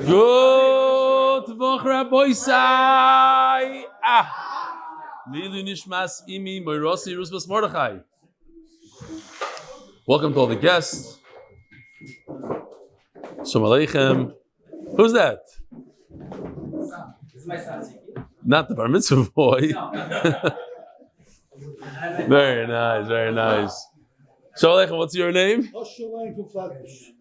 Good Voch Rabboisai. Lilu Nishmas Imi Moirosi Rusbas Mordechai. Welcome to all the guests. Shalom Aleichem. Who's that? It's my son. Not the bar mitzvah boy. Very nice, very nice. Shalom Aleichem, what's your name? Osher Lang from Flatbush.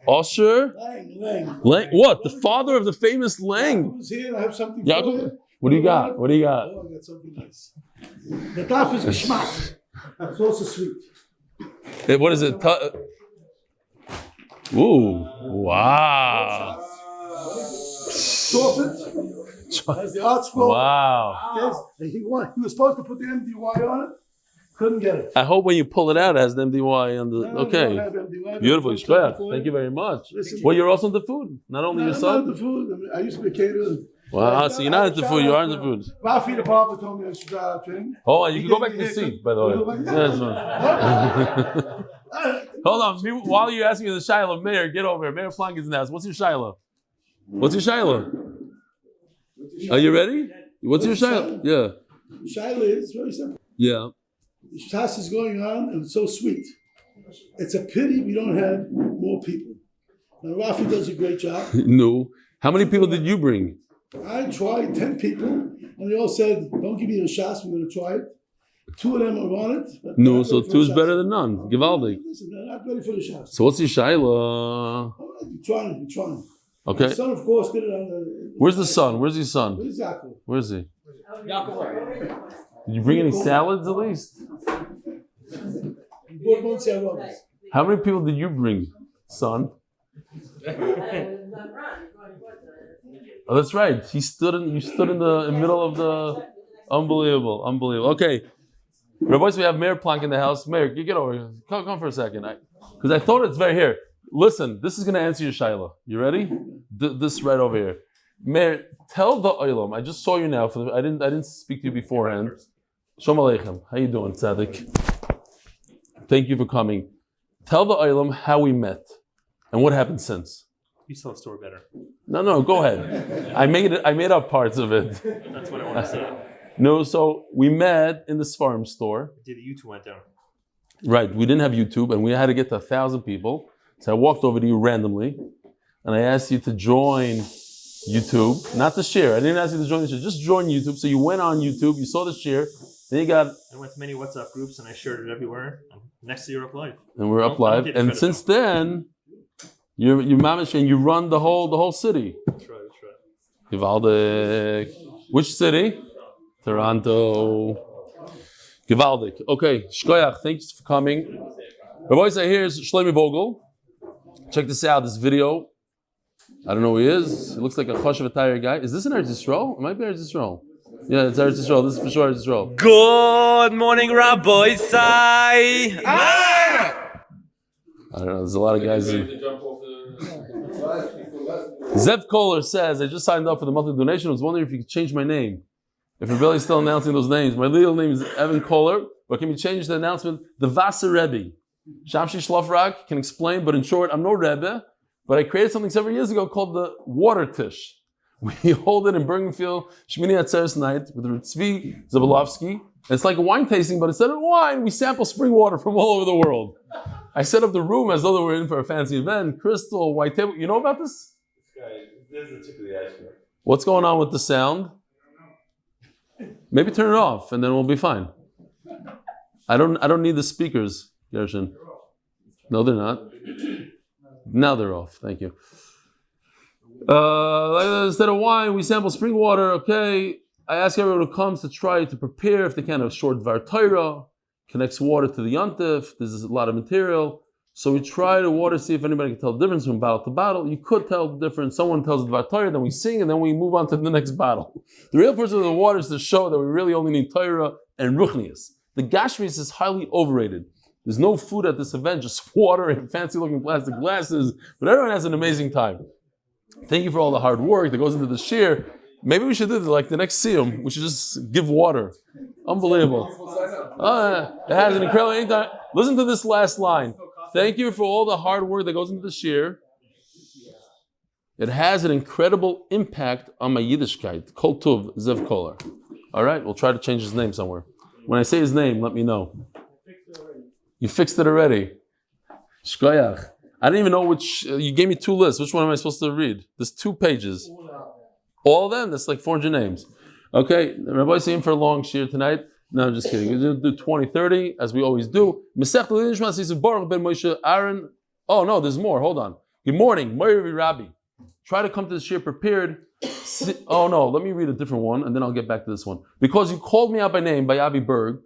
Osher? Lang. What? The father of the famous Lang? Who's here? I have something Yeah, for you. what do you got? What do you got? Oh, I got something nice. The daf is geschmack. It's also sweet. What is it? Ooh, wow. Sorted. Has the art scroll. Wow. Yes. He was supposed to put the MDY on it. Couldn't get it. I hope when you pull it out, it has the MDY on the. No, okay. we don't have MDY. Beautiful. Thank you very much. Listen, well, you're also into food, not only your I'm son. not into food. I used to be a caterer. Wow, so you're not into food, you are into food. Rafi the barber told me I should train. Hold on, you can go back to the seat, by the way. Yes, hold on, while you're asking me the Shiloh, Mayor, get over here. Mayor Plank is in the house. What's your Shiloh? What's your Shiloh? Are you ready? What's your Shiloh? Yeah. Shiloh is very simple. Yeah. The Shas is going on and it's so sweet. It's a pity we don't have more people. Now Rafi does a great job. No. How many people did you bring? I tried 10 people, and they all said, "Don't give me a shas. We're going to try it." 2 of them are on it. No, so 2 is better than none. Givaldik. Listen, they're not ready for the shas. So what's your Shiloh? We're trying. Okay. The son, of course, did it on the. Where's the son? Where's your son? Where's Yaakov? Where is he? Did you bring any salads at least? How many people did you bring, son? Oh, that's right. You stood in the middle of the unbelievable. Okay, Rabbi, we have Mayor Plank in the house. Mayor, get over here. Come for a second. Because I thought it's very here. Listen, this is going to answer your Shiloh. You ready? This right over here. Mayor, tell the Olam. I just saw you now. I didn't speak to you beforehand. Shalom Aleichem. How you doing, Tzaddik? Thank you for coming. Tell the Olam how we met and what happened since. You tell the story better. No, go ahead. I made up parts of it. That's what I want to say. No, so we met in the Sfarim store. The YouTube went down. Right, we didn't have YouTube and we had to get to 1,000 people. So I walked over to you randomly and I asked you to join YouTube, not to share. I didn't ask you to join the share, just join YouTube. So you went on YouTube, you saw the share, then you got... I went to many WhatsApp groups and I shared it everywhere. Next year, up live. And we're up live. And since then... You're mamish and you run the whole city. That's right. Givaldik. Which city? Toronto. Givaldik. Okay, Shkoyach, thanks for coming. Rabbi, here's Shlomi Vogel. Check this out, this video. I don't know who he is. He looks like a Choshev Atayr guy. Is this an Eretz Yisrael? It might be Eretz Yisrael. Yeah, it's Eretz Yisrael. This is for sure Eretz Yisrael. Good morning, Rabbi Sai. I don't know, there's a lot of guys who... Zev Kohler says, I just signed up for the monthly donation. I was wondering if you could change my name. If Reb Eli is still announcing those names. My legal name is Evan Kohler, but can we change the announcement? The Wasser Rebbe. Shamshi Shlofrak can explain, but in short, I'm no Rebbe, but I created something several years ago called the Water Tish. We hold it in Bergenfield, Shmini Atzeres night, with Tzvi Zabalovsky. It's like a wine tasting, but instead of wine, we sample spring water from all over the world. I set up the room as though they were in for a fancy event. Crystal, white table. You know about this? This is the tip of the iceberg. What's going on with the sound? Maybe turn it off and then we'll be fine. I don't need the speakers, Gershon. No, they're not. Now they're off. Thank you. Instead of wine, we sample spring water. Okay. I ask everyone who comes to try to prepare if they can a short Dvar Torah. Connects water to the Yontif. There's a lot of material. So we try to water, see if anybody can tell the difference from bottle to bottle. You could tell the difference. Someone tells the Dvar Torah, then we sing, and then we move on to the next bottle. The real purpose of the water is to show that we really only need Torah and Ruchnius. The Gashmis is highly overrated. There's no food at this event, just water and fancy-looking plastic glasses. But everyone has an amazing time. Thank you for all the hard work that goes into the shir. Maybe we should do like the next siyum. We should just give water. Unbelievable. It has an incredible time. Listen to this last line. Thank you for all the hard work that goes into the shir. it has an incredible impact on my Yiddishkeit. Kol Tuv Zev Kolar. All right, we'll try to change his name somewhere. When I say his name, let me know. You fixed it already. Shkoyach. I didn't even know which. You gave me two lists. Which one am I supposed to read? There's 2 pages. All of them? That's like 400 names. Okay, Rabbi saying for a long shir tonight. No, I'm just kidding. We're going to do 20, 30, as we always do. Masech L'Nishmas says Baruch ben Moshe Aaron. Oh no, there's more. Hold on. Good morning, Moiri Rabbi. Try to come to the shir prepared. Oh no, let me read a different one, and then I'll get back to this one. Because you called me out by name, by Avi Berg,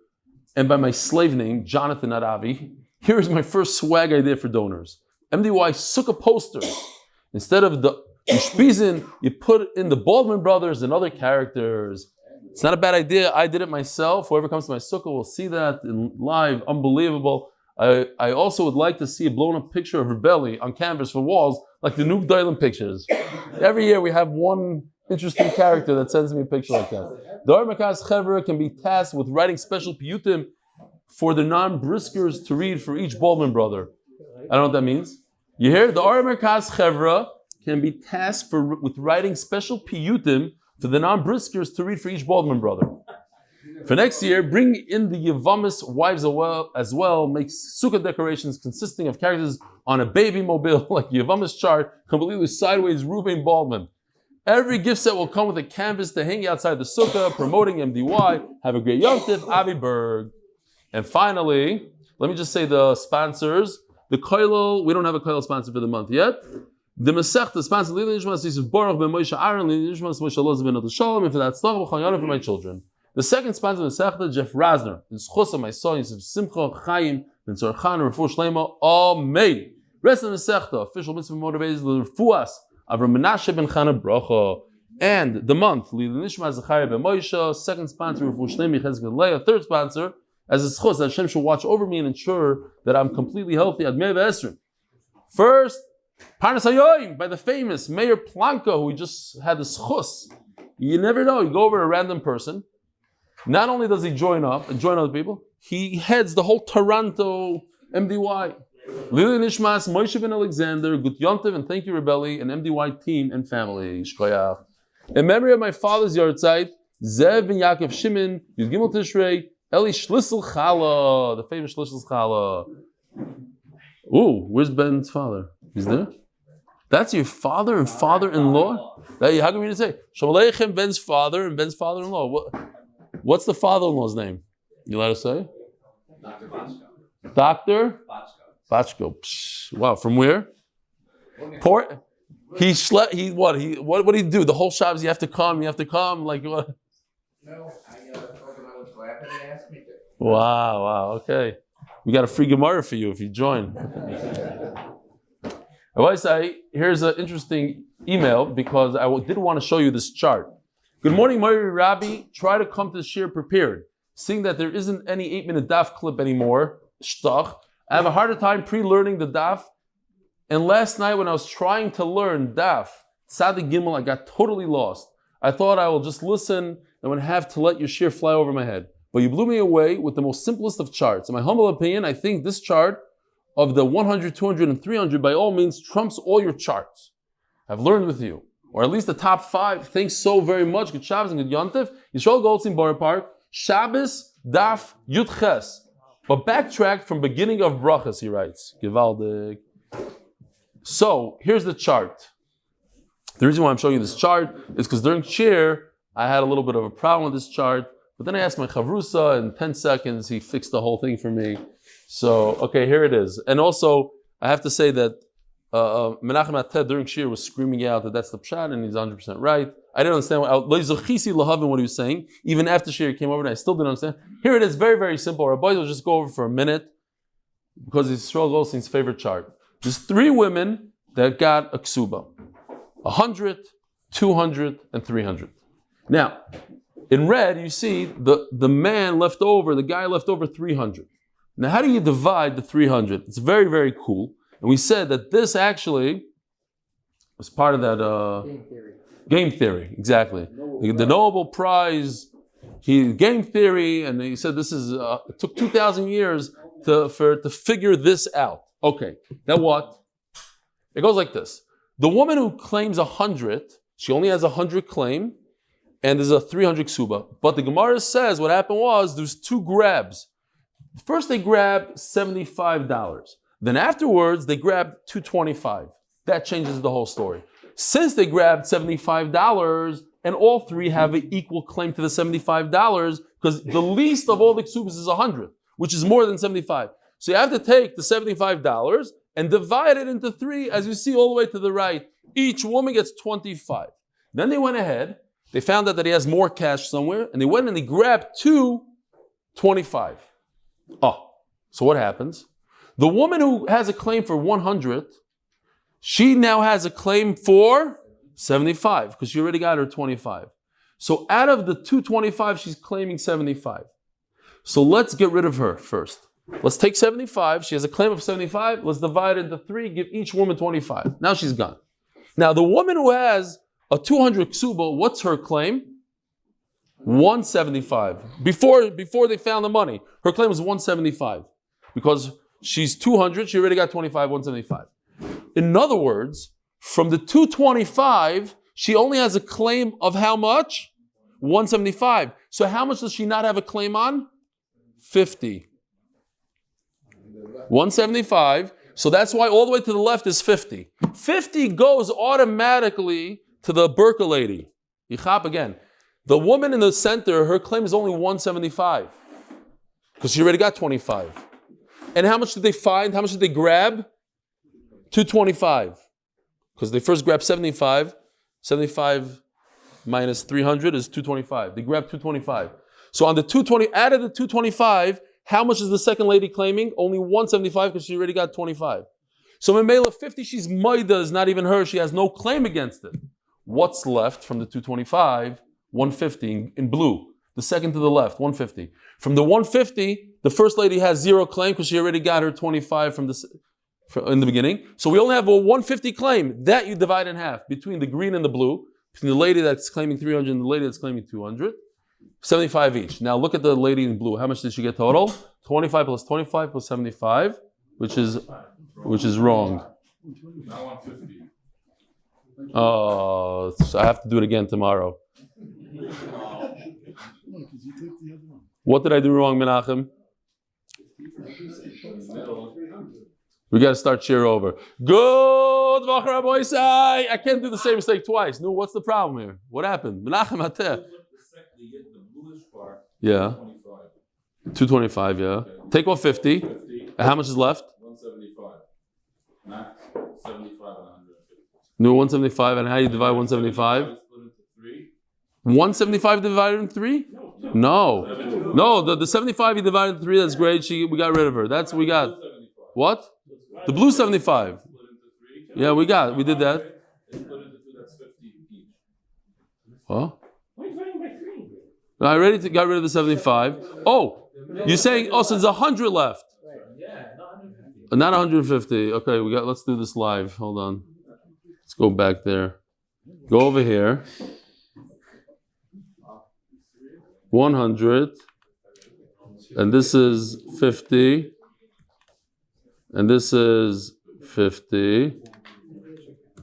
and by my slave name, Jonathan not Avi. Here is my first swag idea for donors. MDY Sukkah posters. Instead of the Ushpizin, you put in the Baldwin brothers and other characters. It's not a bad idea. I did it myself. Whoever comes to my sukkah will see that in live. Unbelievable. I also would like to see a blown up picture of Reb Eli on canvas for walls, like the Nuke Dylan pictures. Every year we have one interesting character that sends me a picture like that. The Armakas Chevra can be tasked with writing special piyutim for the non-briskers to read for each Baldwin brother. I don't know what that means. You hear? The Armakas Chevra can be tasked with writing special piyutim for the non-briskers to read for each Baldwin brother. For next year, bring in the Yevamis wives as well. Make sukkah decorations consisting of characters on a baby mobile, like Yevamis chart, completely sideways Ruvain Baldwin. Every gift set will come with a canvas to hang outside the sukkah, promoting MDY. Have a great Yom Tov, Avi Berg. And finally, let me just say the sponsors. The Koilel, we don't have a Koilel sponsor for the month yet. The Masechta sponsor, Eli Nishmas Yosef Baruch ben Moshe Aaron, Eli Nishmas Moshe Elazar ben Shalom, and for that Hatzlacha for my children. The second sponsor of the Masechta, Jeff Rosner, zchus of my son, Yosef Simcha, Chaim, and Chana, Refuah Shlaima, Amen. Rest of the Masechta, Ofishel Mitzva Motivators, Refuah Avraham Mנשה ben Chana Bracha. And the month, Eli Nishmas Zechrya ben Moshe, second sponsor, Refuah Shlaima, Chesed, third sponsor, as a zchus, that Hashem should watch over me and ensure that I'm completely healthy. Admei v'esrim. First, Parnassa by the famous Mayor Planka, who we just had the zchus. You never know. You go over to a random person. Not only does he join other people, he heads the whole Toronto MDY. Lili Nishmas, Moshe ben Alexander, Gut Yontiv, and thank you, Reb Eli, and MDY team and family. Shkoyach. In memory of my father's Yahrtzeit, Zev ben Yaakov Shimon, Yud Gimel Tishrei, Eli Shlisel Chala, the famous Shlisel Chala. Ooh, where's Ben's father? He's there? That's your father and father-in-law? How can we say? Shalom Aleichem, Ben's father and Ben's father-in-law. What's the father-in-law's name? You let us say? Dr. Bachko. Dr. Bachko. Wow, from where? Port. He slept. What did he do? The whole Shabbos you have to come. Like what? No, I told him I was glad that he asked me to. Wow. Okay, we got a free Gemara for you if you join. Here's an interesting email because I did want to show you this chart. Good morning, Moiri Rabbi. Try to come to the shir prepared. Seeing that there isn't any 8-minute daf clip anymore, shtach, I have a harder time pre-learning the daf. And last night when I was trying to learn daf, Tzadik Gimel, I got totally lost. I thought I will just listen and would have to let your shir fly over my head. But you blew me away with the most simplest of charts. In my humble opinion, I think this chart of the 100, 200, and 300 by all means trumps all your charts. I've learned with you. Or at least the top 5. Thanks so very much. Good Shabbos and good Yontif. Yisrael Goldstein Borough Park. Shabbos Daf Yud Ches. But backtrack from beginning of brachas, he writes. Givaldik. So, here's the chart. The reason why I'm showing you this chart is because during shir, I had a little bit of a problem with this chart. But then I asked my chavrusa, in 10 seconds, he fixed the whole thing for me. So, okay, here it is. And also, I have to say that Menachem Ated during shir was screaming out that that's the pshat, and he's 100% right. I didn't understand what he was saying. Even after shir came over, and I still didn't understand. Here it is, very, very simple. Our boys will just go over for a minute because it's Yisrael Goldstein's favorite chart. There's 3 women that got a ksuba. 100, 200, and 300. Now, in red, you see the man left over, the guy left over 300. Now, how do you divide the 300? It's very, very cool. And we said that this actually was part of that game theory, exactly. The Nobel Prize, game theory, and he said this is it took 2,000 years to figure this out. Okay, now what? It goes like this. The woman who claims 100, she only has 100 claim, and there's a 300 ksuba. But the Gemara says what happened was there's two grabs. First they grabbed $75. Then afterwards they grabbed $225. That changes the whole story. Since they grabbed $75 and all three have an equal claim to the $75, because the least of all the ksubas is 100, which is more than 75. So you have to take the $75 and divide it into three, as you see all the way to the right. Each woman gets 25. Then they went ahead, they found out that he has more cash somewhere, and they went and they grabbed 225. Oh, so what happens? The woman who has a claim for 100, she now has a claim for 75, because she already got her 25. So out of the 225, she's claiming 75. So let's get rid of her first. Let's take 75. She has a claim of 75. Let's divide it into three, give each woman 25. Now she's gone. Now the woman who has a 200 ksuba, what's her claim? 175. Before they found the money, her claim was 175. Because she's 200, she already got 25, 175. In other words, from the 225, she only has a claim of how much? 175. So how much does she not have a claim on? 50. 175. So that's why all the way to the left is 50. 50 goes automatically to the Berka lady. Yichap again. The woman in the center, her claim is only 175. Because she already got 25. And how much did they find? How much did they grab? 225. Because they first grabbed 75. 75 minus 300 is 225. They grabbed 225. So on the 220, out of the 225, how much is the second lady claiming? Only 175 because she already got 25. So in Mela 50, she's Maida, is not even her. She has no claim against it. What's left from the 225? 150 in blue. The second to the left, 150. From the 150, the first lady has zero claim because she already got her 25 in the beginning. So we only have a 150 claim. That you divide in half between the green and the blue, between the lady that's claiming 300 and the lady that's claiming 200. 75 each. Now look at the lady in blue. How much did she get total? 25 plus 25 plus 75, which is wrong. Oh, so I have to do it again tomorrow. What did I do wrong, Menachem? We got to start cheer over. Good, Voch Rabbi Isai. I can't do the same mistake twice. No, what's the problem here? What happened? Menachem Ateh. Yeah. 225, yeah. Take off 50. And how much is left? 175. Not 75 and 150. No, 175. And how do you divide 175? 175 divided in 3? No, the 75 you divided in 3, that's great. We got rid of her. That's what we got. What? The blue 75. Yeah, we did that. Huh? I already got rid of the 75. Oh, you're saying, so there's 100 left. Not 150. Okay, let's do this live. Hold on. Let's go back there. Go over here. 100. And this is 50. And this is 50.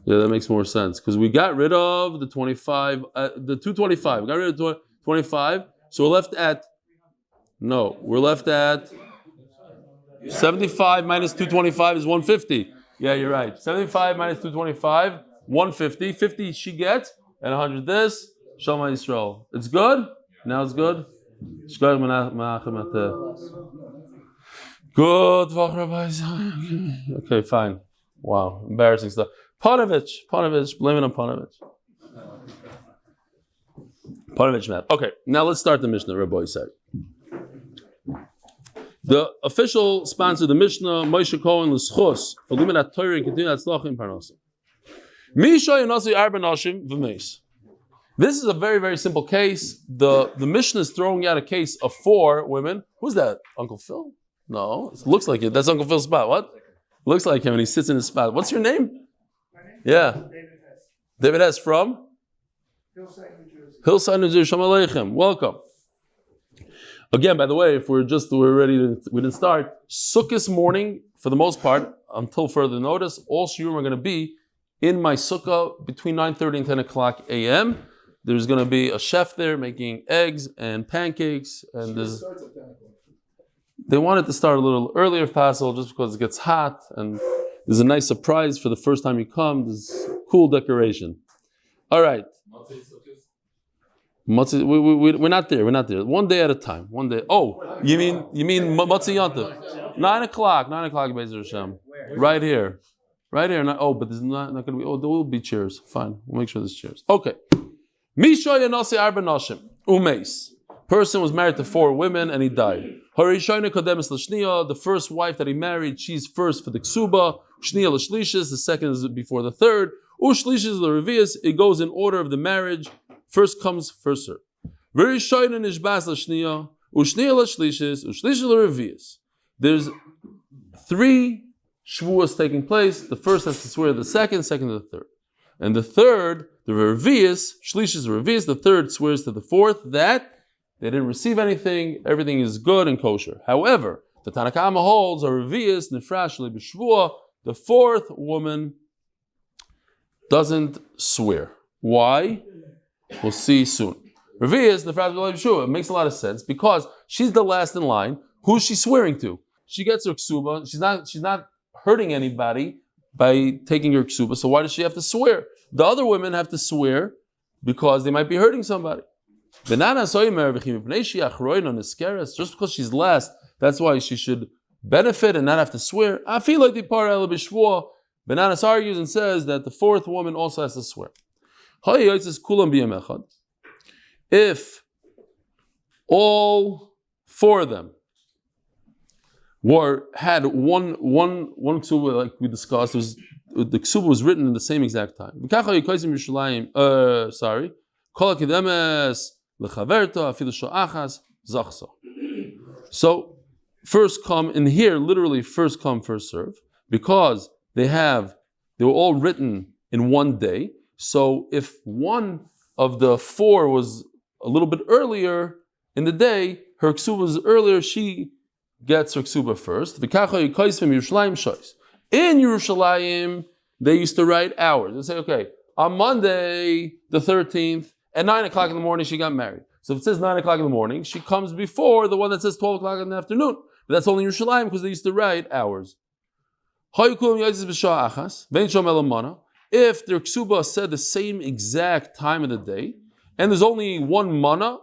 Yeah, that makes more sense. Because we got rid of the 25, the 225. We got rid of 25. So we're left at 75 minus 225 is 150. Yeah, you're right. 75 minus 225, 150. 50 she gets, and 100 this. Shalom Yisrael. It's good? Now it's good? Good. Okay, fine. Wow, embarrassing stuff. Panovich, blame it on Panovich. Okay, now let's start the Mishnah, Rabbi said. The official sponsor of the Mishnah, Moshe Cohen, zchus, for limit at Torah and continue Hatzlacha in Parnassa. This is a very, very simple case. The Mishnah is throwing out a case of 4 women. Who's that? Uncle Phil? No, it looks like it. That's Uncle Phil's spot. What? Looks like him and he sits in his spot. What's your name? Yeah. David S. from? Hillside, New Jersey. Shalom Aleichem. Welcome. Again, by the way, if we didn't start. Sukkot morning, for the most part, until further notice, all shiurim are going to be in my sukkah between 9:30 and 10 o'clock a.m. There's going to be a chef there making eggs and pancakes, and they wanted to start a little earlier if possible, just because it gets hot, and there's a nice surprise for the first time you come. There's cool decoration. All right. We're not there. We're not there. One day at a time. One day. Oh, you mean Matzah Yantav? 9 o'clock. 9 o'clock. Be'ezer Hashem. Right here. Right here. But there's not going to be. Oh, there will be chairs. Fine. We'll make sure there's chairs. Okay. Misha Yanasi Arba Nashim Umeis. Person was married to 4 women and he died. Harishayna Kodemis Lashniya. The first wife that he married, she's first for the Ksuba. Shniya Lashlishis. The second is before the third. Ushlishis Larevias. It goes in order of the marriage. First comes, first serve. There's 3 shvuas taking place. The first has to swear to the second to the third. And the third, the revius, shlishis revius, the third swears to the fourth that they didn't receive anything, everything is good and kosher. However, the Tanakama holds a revius, nefrash b'shvua, the fourth woman doesn't swear. Why? We'll see soon. Revius, nefrash b'shvua, it makes a lot of sense because she's the last in line. Who's she swearing to? She gets her ksuba. She's not hurting anybody by taking her ksuba. So why does she have to swear? The other women have to swear because they might be hurting somebody. Just because she's last, that's why she should benefit and not have to swear. I feel like the parallel b'shvua. Benanas argues and says that the fourth woman also has to swear. If all 4 of them had one ksuba, like we discussed, the ksuba was written in the same exact time. So first come in here, literally first come, first serve, because they were all written in one day. So if one of the 4 was a little bit earlier in the day, her ksuba was earlier, she gets her ksuba first. In Yerushalayim, they used to write hours. They say, okay, on Monday, the 13th, at 9 o'clock in the morning, she got married. So if it says 9 o'clock in the morning, she comes before the one that says 12 o'clock in the afternoon. But that's only Yerushalayim because they used to write hours. If their ksuba said the same exact time of the day, and there's only one mana,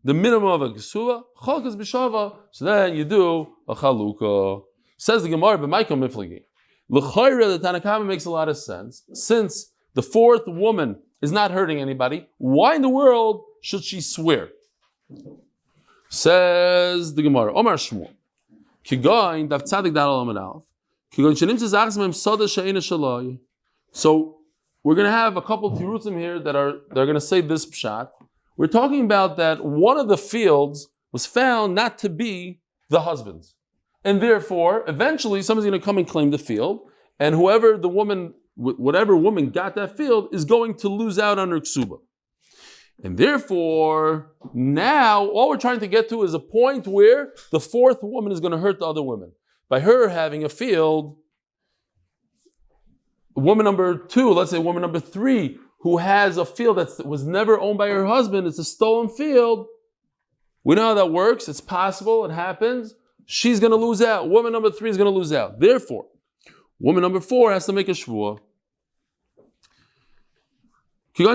the minimum of a ksuba, chalkas b'shava, so then you do a chalukah. Says the Gemara, b'maiko miflagi. L'chayra, the Tanakama makes a lot of sense. Since the 4th woman is not hurting anybody, why in the world should she swear? Says the Gemara, Omar Shmuel, Kigain daf tzadik dal Amud Aleph, Kigain shenim tzazachs mem sada she'ena shalai. So we're going to have a couple of tirutzim here they're going to say this pshat. We're talking about that one of the fields was found not to be the husband's. And therefore, eventually, someone's going to come and claim the field, and whatever woman got that field is going to lose out on her ksuba. And therefore, now, all we're trying to get to is a point where the 4th woman is going to hurt the other women. By her having a field, woman number 2, let's say woman number 3, who has a field that was never owned by her husband, it's a stolen field. We know how that works. It's possible. It happens. She's going to lose out. Woman number 3 is going to lose out. Therefore, woman number 4 has to make a shvuah. So we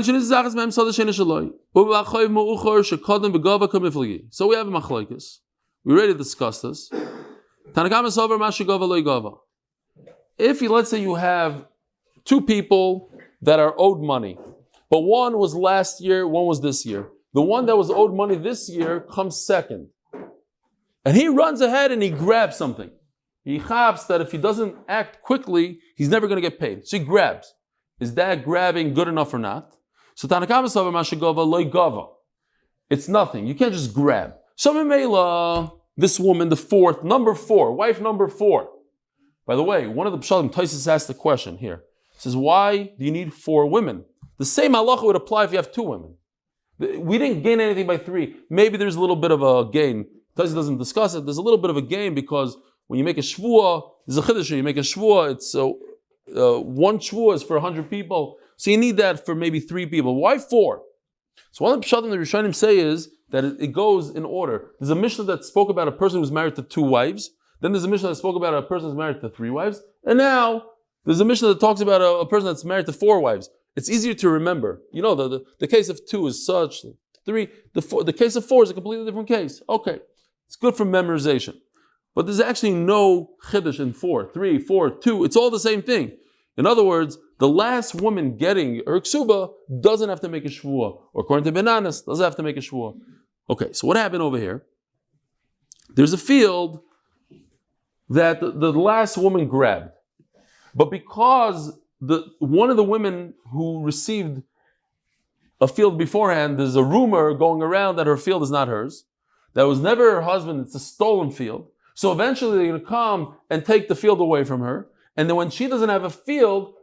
have a machlokes. We already discussed this. If let's say you have 2 people that are owed money, but one was last year, one was this year. The one that was owed money this year comes second. And he runs ahead and he grabs something. He chaps that if he doesn't act quickly, he's never going to get paid. So he grabs. Is that grabbing good enough or not? So Tanakama Savar Mashagova Loy Gava. It's nothing. You can't just grab. So Mimela, this woman, the 4th, number 4, wife number 4. By the way, one of the Pshalim, Taisus asked the question here. He says, why do you need 4 women? The same halacha would apply if you have 2 women. We didn't gain anything by 3. Maybe there's a little bit of a gain. Taisus doesn't discuss it. There's a little bit of a gain because when you make a shvuah, there's a chiddush. You make a shvuah, it's one shvuah is for 100 people, so you need that for maybe 3 people. Why 4? So one of the pshatim the Rishonim say is that it goes in order. There's a Mishnah that spoke about a person who's married to 2 wives. Then there's a Mishnah that spoke about a person who's married to 3 wives. And now there's a Mishnah that talks about a person that's married to 4 wives. It's easier to remember. You know, the case of 2 is such. 3, the case of 4 is a completely different case. Okay, it's good for memorization. But there's actually no chiddush in 4, 3, 4, 2. It's all the same thing. In other words, the last woman getting her ksuba doesn't have to make a shvuah, or according to Bananas, doesn't have to make a shvuah. Okay, so what happened over here? There's a field that the last woman grabbed, but because one of the women who received a field beforehand, there's a rumor going around that her field is not hers. That was never her husband, it's a stolen field. So eventually they're going to come and take the field away from her. And then when she doesn't have a field,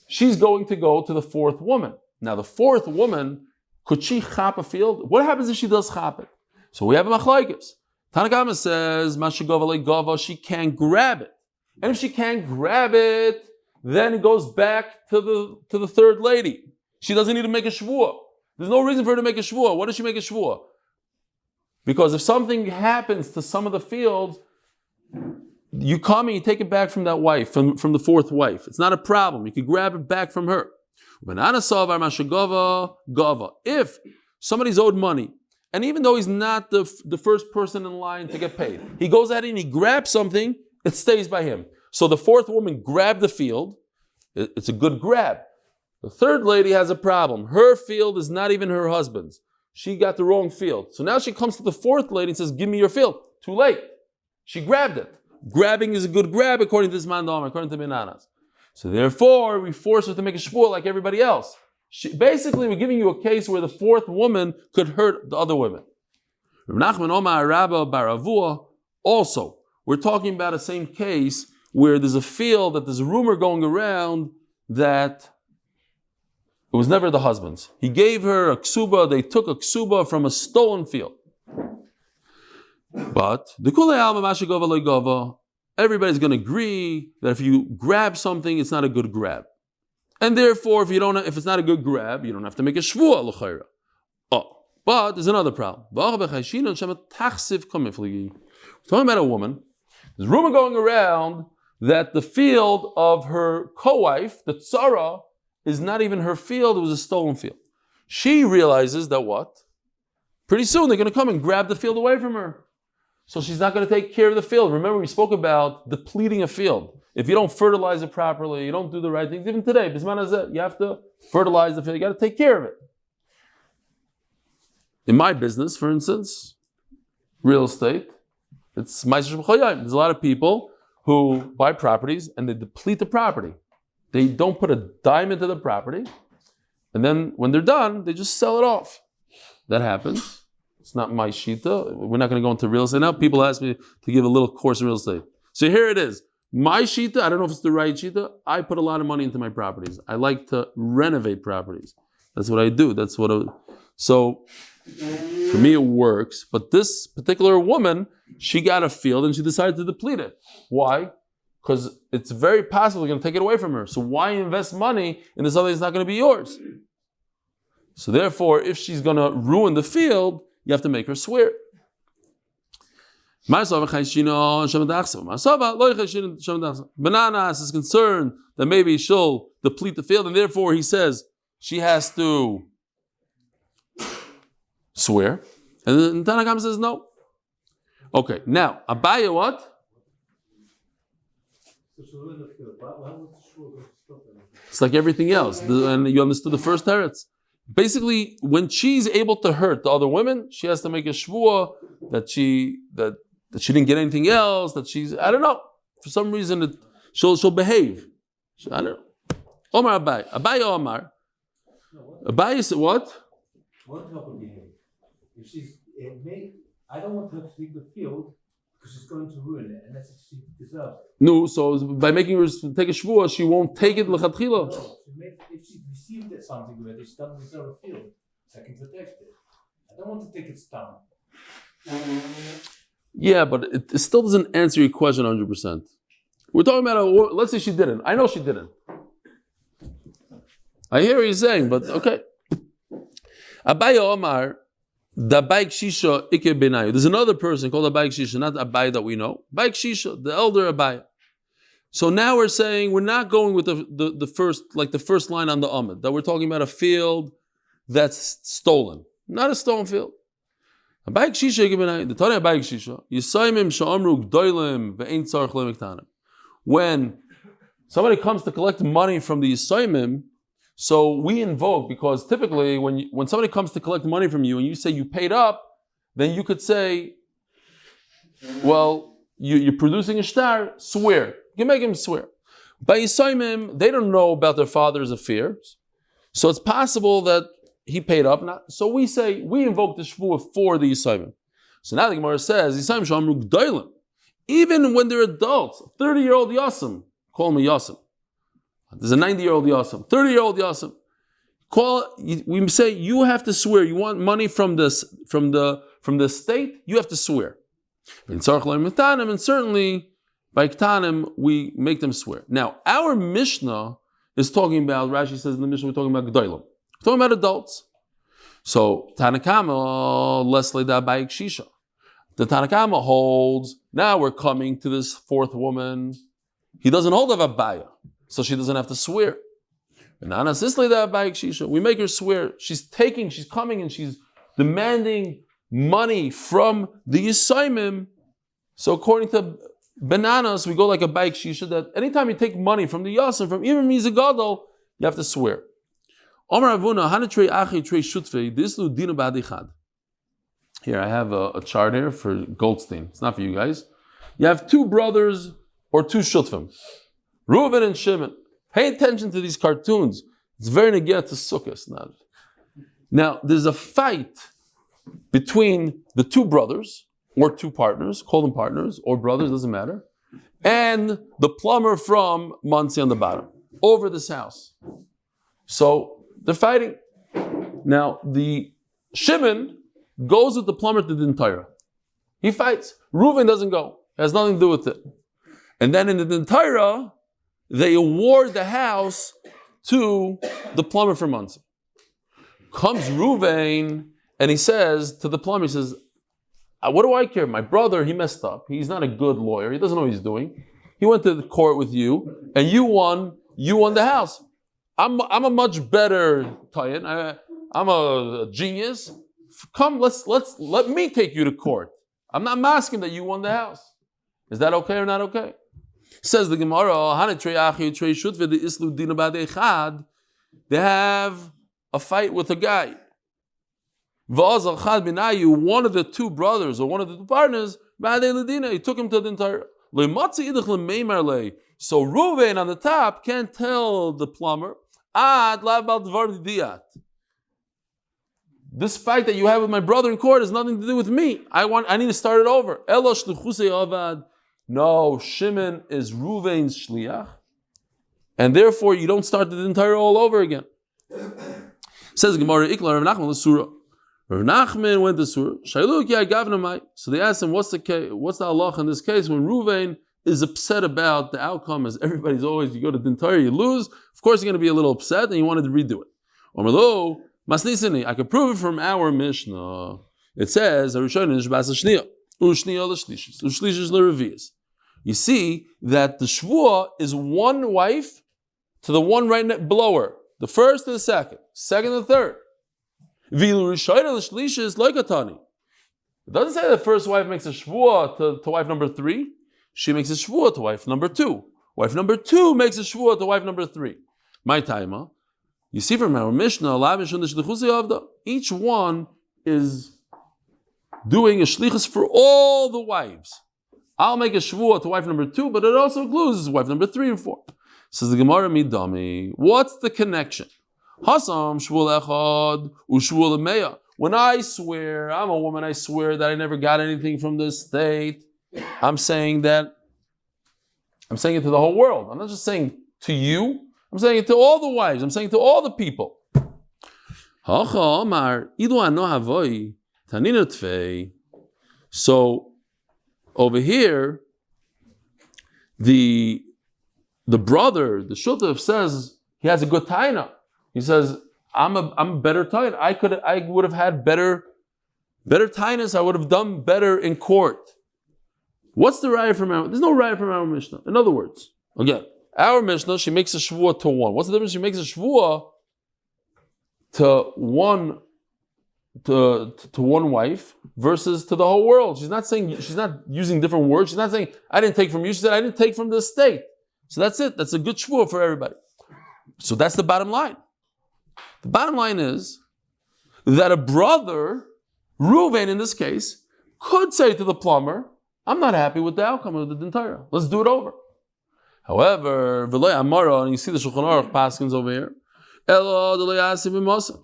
she's going to go to the 4th woman. Now the 4th woman, could she chop a field? What happens if she does chop it? So we have a machlokes. Tanakama says, Mashigova legava, she can't grab it. And if she can't grab it, then it goes back to the 3rd lady. She doesn't need to make a shvuah. There's no reason for her to make a shvuah. Why does she make a shvuah? Because if something happens to some of the fields, you come and you take it back from that wife, from the 4th wife. It's not a problem. You can grab it back from her. If somebody's owed money, and even though he's not the first person in line to get paid, he goes out and he grabs something, it stays by him. So the 4th woman grabbed the field. It's a good grab. The 3rd lady has a problem. Her field is not even her husband's. She got the wrong field. So now she comes to the 4th lady and says, give me your field. Too late. She grabbed it. Grabbing is a good grab according to this mandam, according to Minanas. So therefore, we force her to make a shvuah like everybody else. Basically, we're giving you a case where the 4th woman could hurt the other women. Also, we're talking about the same case where there's a field that there's a rumor going around that it was never the husband's. He gave her a ksuba, they took a ksuba from a stolen field. But everybody's going to agree that if you grab something, it's not a good grab. And therefore, if it's not a good grab, you don't have to make a shvuah l'chayra. Oh, but there's another problem. We're talking about a woman. There's rumor going around that the field of her co-wife, the tzara, is not even her field, it was a stolen field. She realizes that what? Pretty soon they're going to come and grab the field away from her. So she's not going to take care of the field. Remember, we spoke about depleting a field. If you don't fertilize it properly, you don't do the right things, even today, you have to fertilize the field, you got to take care of it. In my business, for instance, real estate, it's ma'aser b'chayim. There's a lot of people who buy properties and they deplete the property. They don't put a dime into the property, and then when they're done, they just sell it off. That happens. It's not my shita. We're not going to go into real estate now. People ask me to give a little course in real estate. So here it is. My shita, I don't know if it's the right shita. I put a lot of money into my properties. I like to renovate properties. That's what I do. So for me it works. But this particular woman, she got a field and she decided to deplete it. Why? Because it's very possible they're going to take it away from her. So why invest money in something that's not going to be yours? So therefore, if she's going to ruin the field, you have to make her swear. Bananas is concerned that maybe she'll deplete the field, and therefore he says she has to swear. And then Tanakam says no. Okay, now, Abaya what? It's like everything else. And you understood the first teretz. Basically, when she's able to hurt the other women, she has to make a shvuah that she didn't get anything else, that I don't know. For some reason, she'll behave. I don't know. Omar Abai. Abai Omar. Abai said what? What help her behave? If I don't want her to take the field because she's going to ruin it, and that's what she deserves. No, so by making her take a shvuah, she won't take it l'chatchila. No, if she received something with it, she doesn't deserve a field, so I can protect it. I don't want to take it down. Yeah, but it still doesn't answer your question 100%. We're talking about let's say she didn't. I know she didn't. I hear what you're saying, but okay. Abaye Omar, the Abaye Shisha Ike Benayu. There's another person called Abaye Shisha, not Abaye that we know. Abaye Shisha, the elder Abaye. So now we're saying we're not going with the first line on the Amud, that we're talking about a field that's stolen, not a stolen field. Abaye Shisha Ike Benayu. The Torah Abaye Shisha. Yisaymim sha'amru gdoilim ve'ein tzarich lemektanim. When somebody comes to collect money from the Yisaymim, so we invoke, because typically when somebody comes to collect money from you and you say you paid up, then you could say, well, you're producing a shtar, swear. You can make him swear. By Yisaymim, they don't know about their father's affairs. So it's possible that he paid up. So we say, we invoke the shvuah for the Yisaymim. So now the Gemara says, Yisaym shamru gdoilim. Even when they're adults, 30-year-old Yosef, call him a Yosef. There's a 90-year-old Yosef, 30-year-old Yosef. We say you have to swear. You want money from the state, you have to swear. And certainly by Ktanim we make them swear. Now our Mishnah is talking about. Rashi says in the Mishnah we're talking about Gdoilim. We're talking about adults. So Tanakama Leslie da Bayik Shisha. The Tanakama holds. Now we're coming to this fourth woman. He doesn't hold of Abaya. So she doesn't have to swear. We make her swear. She's coming and she's demanding money from the Yisaymim. So according to Bananas, we go like a bike shisha, that anytime you take money from the Yosef, from even Mizagadol, you have to swear. Here, I have a chart here for Goldstein. It's not for you guys. You have two brothers or two shutfim. Reuven and Shimon. Pay attention to these cartoons. It's very negiyah to sukkahs. Now, there's a fight between the two brothers, or two partners, call them partners, or brothers, doesn't matter, and the plumber from Monsey on the bottom, over this house. So, they're fighting. Now, the Shimon goes with the plumber to the Torah. He fights. Reuven doesn't go. It has nothing to do with it. And then in the Torah, they award the house to the plumber from Monsey. Comes Reuven and he says to the plumber, he says, what do I care? My brother, he messed up. He's not a good lawyer. He doesn't know what he's doing. He went to the court with you and you won the house. I'm a much better Tayan. I'm a genius. Come, let me take you to court. I'm not asking that you won the house. Is that okay or not okay? Says the Gemara, they have a fight with a guy. One of the two brothers or one of the two partners, he took him to the entire. So Reuven on the top can't tell the plumber, this fight that you have with my brother in court has nothing to do with me. I need to start it over. No, Shimon is Reuven's shliach, and therefore you don't start the entire all over again. Says Gemara, Ikla Rav Nachman l'Sura. Rav Nachman went to Surah. So they asked him, what's the halach in this case when Reuven is upset about the outcome? As everybody's always, you go to the entire, you lose. Of course, you're going to be a little upset, and you wanted to redo it. I could prove it from our Mishnah. It says, you see that the shvuah is one wife to the one right below her. The first to the second to the third. It doesn't say the first wife makes a shvuah to wife number 3. She makes a shvuah to wife number 2. Wife number 2 makes a shvuah to wife number 3. My timer. You see from our Mishnah, each one is doing a shlichus for all the wives. I'll make a shvuah to wife number 2, but it also includes wife number 3 and 4. Says the Gemara Midami. What's the connection? Hasam shvuah echad ushvuah lemeya. When I swear, I'm a woman, I swear that I never got anything from the state. I'm saying it to the whole world. I'm not just saying to you. I'm saying it to all the wives. I'm saying it to all the people. So over here, the brother, the shutuf, says he has a good taina. He says, I'm a better taina. I would have had better tainas. I would have done better in court. What's the raya from our? There's no raya from our Mishnah. In other words, again, our Mishnah, she makes a shvuah to one. What's the difference? She makes a shvuah to one wife versus to the whole world. She's not using different words. She's not saying, I didn't take from you. She said, I didn't take from the state. So that's it. That's a good shvuah for everybody. So that's the bottom line. The bottom line is that a brother, Reuven in this case, could say to the plumber, I'm not happy with the outcome of the Din Torah. Let's do it over. However, V'lei Amara, and you see the Shulchan Aruch paskins over here, Elo d'lei asi b'masa.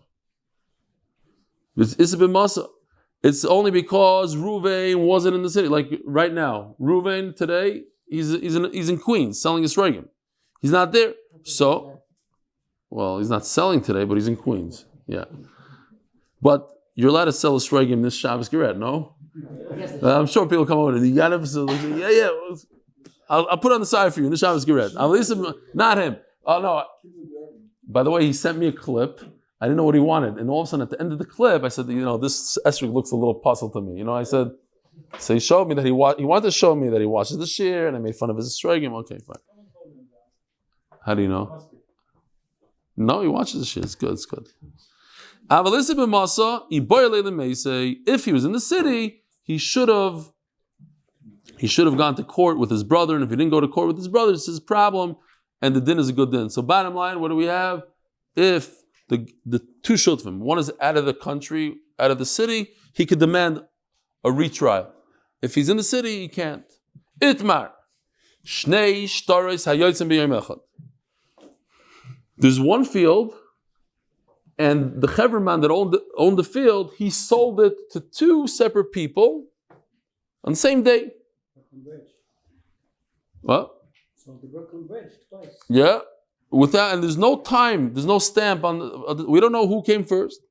It's only because Reuven wasn't in the city. Like right now, Reuven today, he's in Queens selling his regim. He's not there. So, well, he's not selling today, but he's in Queens. Yeah. But you're allowed to sell a regim this Shabbos Geret, no? I'm sure people come over and you got to yeah. I'll put it on the side for you in the Shabbos Geret. At least not him. Oh no. By the way, he sent me a clip. I didn't know what he wanted, and all of a sudden at the end of the clip, I said, this esrog looks a little puzzle to me. I said, so he showed me that he wanted to show me that he watches the shir, and I made fun of his esrogim. Okay, fine. How do you know? No, he watches the shir. It's good. It's good. If he was in the city, he should have gone to court with his brother, and if he didn't go to court with his brother, it's his problem, and the din is a good din. So bottom line, what do we have? If the two shutvim, one is out of the country, out of the city, he could demand a retrial. If he's in the city, he can't. Itmar. Shnei shtaros hayotzim b'yom echad. There's one field, and the Cheverman that owned the field, he sold it to two separate people on the same day. What? So the Brooklyn Bridge twice. Yeah. And there's no time, there's no stamp on we don't know who came first.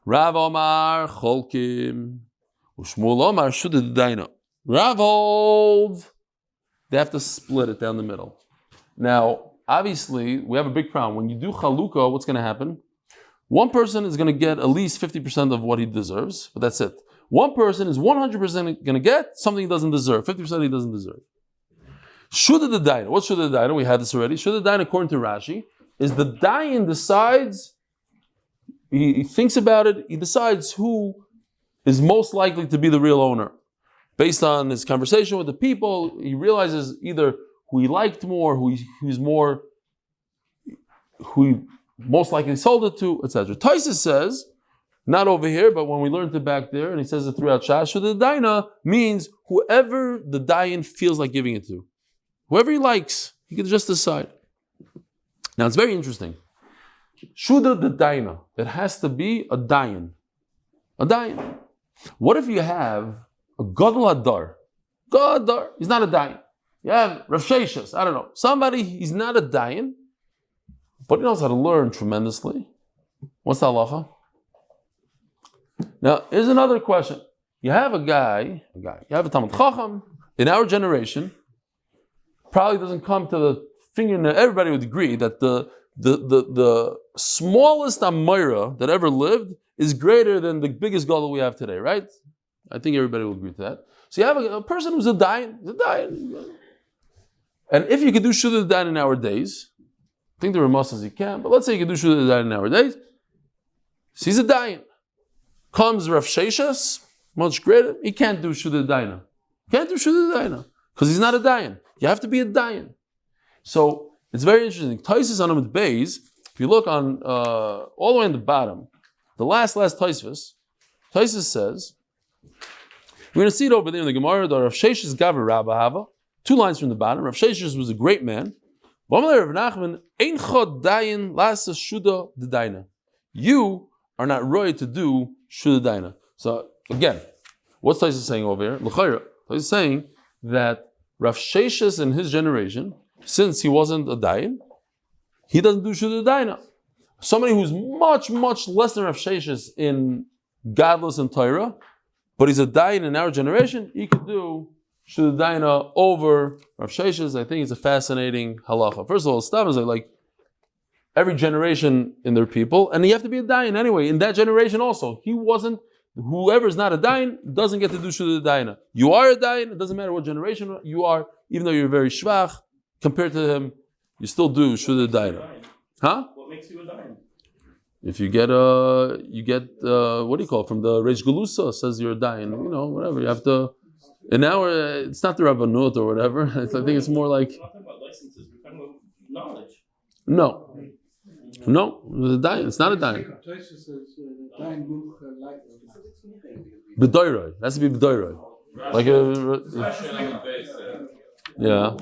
Rav Omar Cholkim Ushmuel Omar Shudid Daina. Rav holds they have to split it down the middle. Now, obviously, we have a big problem. When you do Chalukah, what's going to happen? One person is going to get at least 50% of what he deserves, but that's it. One person is 100% going to get something he doesn't deserve, 50% he doesn't deserve. Shuddha the dayan. What's Shuddha the dayan? We had this already. Shuddha the dayan, according to Rashi, is the dayan decides, he thinks about it, he decides who is most likely to be the real owner. Based on his conversation with the people, he realizes either who he liked more, who he most likely sold it to, etc. Taisus says, not over here, but when we learned it back there, and he says it throughout Shas, Shuddha the dayan means whoever the dayan feels like giving it to. Whoever he likes, he can just decide. Now it's very interesting. Shuddha the dayan, it has to be a dayan. A dayan. What if you have a gadol hadar? Gadol, he's not a dayan. You have Rav Sheshis, I don't know. Somebody, he's not a dayan, but he knows how to learn tremendously. What's the halacha? Now, here's another question. You have you have a Talmud Chacham in our generation, probably doesn't come to the fingernail. Everybody would agree that the smallest Amira that ever lived is greater than the biggest gadol we have today, right? I think everybody will agree to that. So you have a person who's a dayan. And if you could do Shuddha the dayan in our days, I think the Ramah says you can, but let's say you could do Shuddha the dayan in our days, so he's a dayan. Comes Rav Sheshis, much greater, he can't do Shuddha the dayan. Can't do Shuddha the dayan because he's not a dayan. You have to be a dayan. So it's very interesting. Taisus on Amud Beis, if you look on all the way on the bottom, the last Taisus says, we're going to see it over there in the Gemara, that Rav Sheshis Gaver Rabba Hava, 2 lines from the bottom. Rav Sheshis was a great man. You are not right to do Shuddha dayan. So again, what's Taisus saying over here? L'chayra, Taisus is saying that Rav Sheshis in his generation, since he wasn't a dayan, he doesn't do Shuddha dayan. Somebody who's much, much less than Rav Sheshis in godless and Torah, but he's a dayan in our generation, he could do Shuda Daina over Rav Sheshes. I think it's a fascinating halacha. First of all, Stam is like every generation in their people, and you have to be a Dayan anyway. In that generation also, whoever's not a Dayan doesn't get to do Shuda Daina. You are a Dayan, it doesn't matter what generation you are, even though you're very shvach, compared to him, you still do Shuda Daina. Huh? What makes you a dime? If you get what do you call it, from the Reish Galusa, says you're a Dayan, whatever, you have to, and now it's not the Rabbanut or whatever, I think it's more like, We're not talking about licenses, we're talking about knowledge. No, it's a Dayan, it's not a Dayan. B'doiroi, it has to be b'doiroi. Like yeah.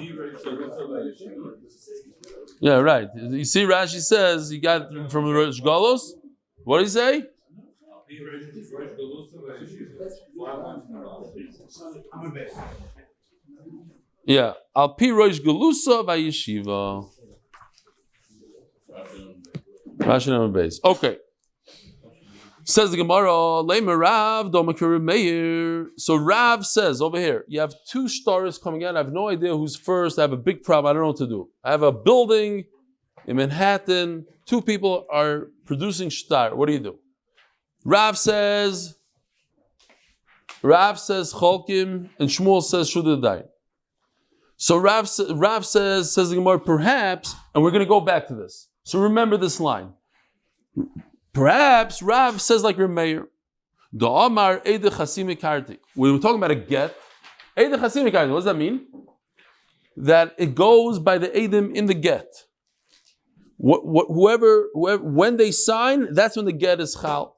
Yeah, right. You see, Rashi says he got it from the Rosh Galos. What did he say? Yeah, Al Pi Rosh Galusa v'Yeshiva. Rashi Amud Beis. Okay. Says the Gemara, Leimer Rav Domakir Meir. So Rav says over here, you have two shtaris coming out. I have no idea who's first. I have a big problem. I don't know what to do. I have a building in Manhattan. Two people are producing shtar. What do you do? Rav says Cholkim, and Shmuel says Shuda Dain. So Rav says the Gemara, perhaps, and we're going to go back to this. So remember this line. Perhaps Rav says like Reb Meir, the Amar Eide Chasimi Karti. We were talking about a get. Eide Chasimi Karti. What does that mean? That it goes by the Eidim in the get. Whoever, when they sign, that's when the get is chal.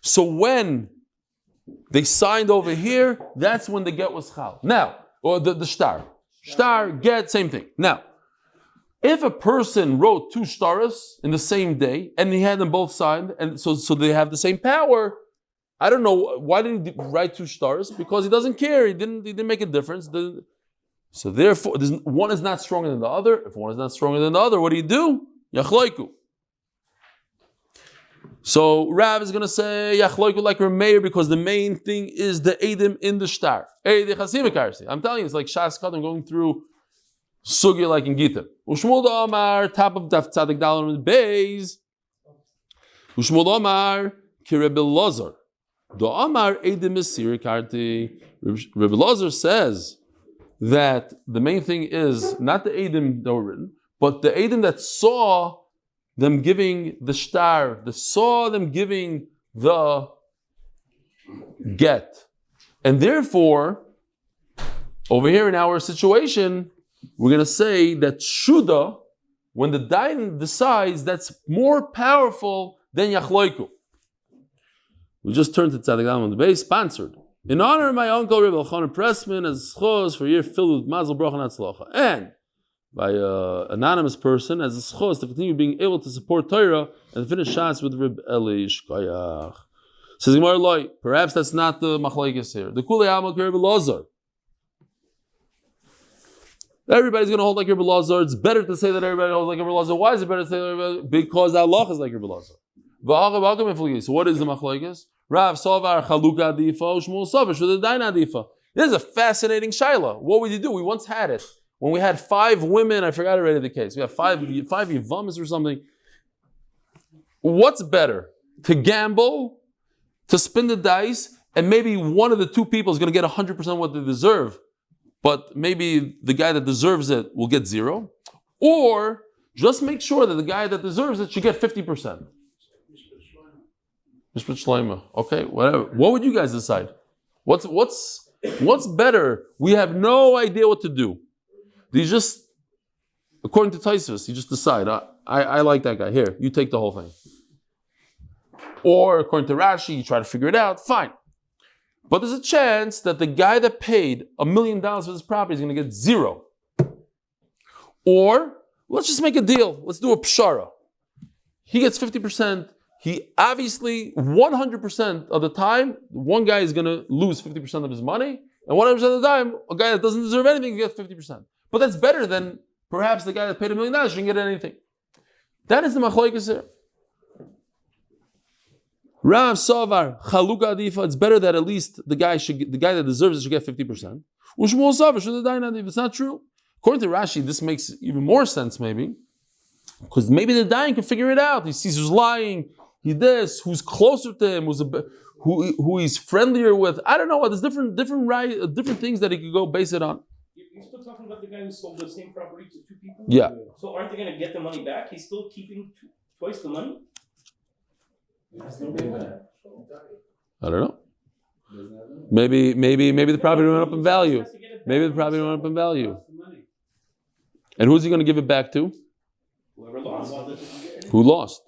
So when they signed over here, that's when the get was chal. Now, or the shtar, get, same thing. Now, if a person wrote two shtaros in the same day and he had them both signed, and so they have the same power, I don't know why did he write two shtaros? Because he doesn't care. He didn't make a difference. So therefore, one is not stronger than the other. If one is not stronger than the other, what do? Yachloiku. So Rav is going to say Yachloiku like Reb Meir because the main thing is the Eidim in the shtar. I'm telling you, it's like Shas Kadam going through Sugya like in Gita. Ushmul Amar, top of Daf Tzadik Dalam Beis. Ushmul Amar, ki Reb Elazar. The Amar Eidim Mesir Karti. Reb Elazar says that the main thing is not the Eidim that were written, but the Eidim that saw them giving the shtar, that saw them giving the get. And therefore, over here in our situation, we're going to say that Shuda, when the Dayan decides, that's more powerful than Yachloiku. We just turned to Tzadik Amud Beis, sponsored. In honor of my uncle Reb Elchanan Pressman as zchus for a year filled with mazel, brach, and Hatzlacha. And by an anonymous person as a zchus to continue being able to support Torah and finish shots with Reb Eli Shkayach. Says Gemara Loi, perhaps that's not the machlokes here. The Kulei Amal Reb Elazar. Everybody's going to hold like Reb Elazar. It's better to say that everybody holds like Reb Elazar. Why is it better to say that everybody? Because Allah is like Reb Elazar. So what is the machlokes? Rav Sovar Chaluka Adifa, Shmuel Sovar Shuda Dain Adifa. This is a fascinating shaila. What would you do? We once had it. When we had 5 women, I forgot already the case. We have 5 Yivamis or something. What's better? To gamble, to spin the dice, and maybe one of the 2 people is going to get 100% what they deserve, but maybe the guy that deserves it will get 0. Or just make sure that the guy that deserves it should get 50%. Mishpat Shlima. Okay, whatever. What would you guys decide? What's better? We have no idea what to do. You just, according to Tosfos, you just decide. I like that guy. Here, you take the whole thing. Or according to Rashi, you try to figure it out. Fine. But there's a chance that the guy that paid $1 million for this property is going to get 0. Or let's just make a deal. Let's do a pshara. He gets 50%. He obviously 100% of the time, one guy is going to lose 50% of his money, and 100% of the time, a guy that doesn't deserve anything gets 50%. But that's better than perhaps the guy that paid $1 million shouldn't get anything. That is the machlokes here. Rav Sovar Chaluka Adifa. It's better that at least the guy that deserves it should get 50%. Ushmuel Savar should have died. It's not true. According to Rashi, this makes even more sense, maybe, because maybe the dying can figure it out. He sees who's lying, who's closer to him, who he's friendlier with. I don't know what. There's different things that he could go base it on. You're still talking about the guy who sold the same property to two people? Yeah. So aren't they going to get the money back? He's still keeping twice the money? I don't know. Maybe the property went up in value. Maybe the property went up in value. And who's he going to give it back to? Whoever lost. Who lost?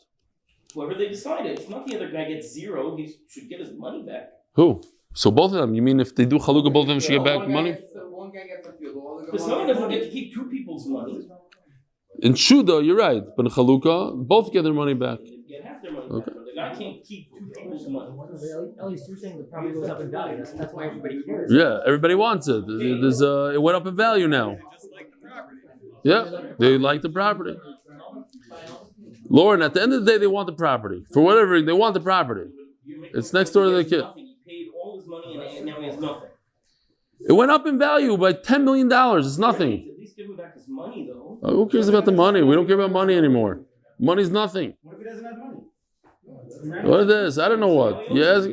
Whoever they decided. It's not the other guy gets zero. He should get his money back. Who? So both of them. You mean if they do chalukah, both of them should get back money? One guy gets the field. Because someone doesn't get to keep two people's money. In Shuda, you're right. But in chalukah, both get their money back. They get half their money back. But the guy can't keep two people's money. At least you're saying the property goes up in value. That's why everybody cares. Yeah, everybody wants it. It went up in value now. Yeah, they like the property. Lauren, at the end of the day, they want the property. For whatever, they want the property. It's next door to the kid. He paid all his money and now he has nothing. It went up in value by $10 million. It's nothing. At least give him back his money, though. Who cares about the money? We don't care about money anymore. Money's nothing. What if he doesn't have money? What is this? I don't know what. Yes.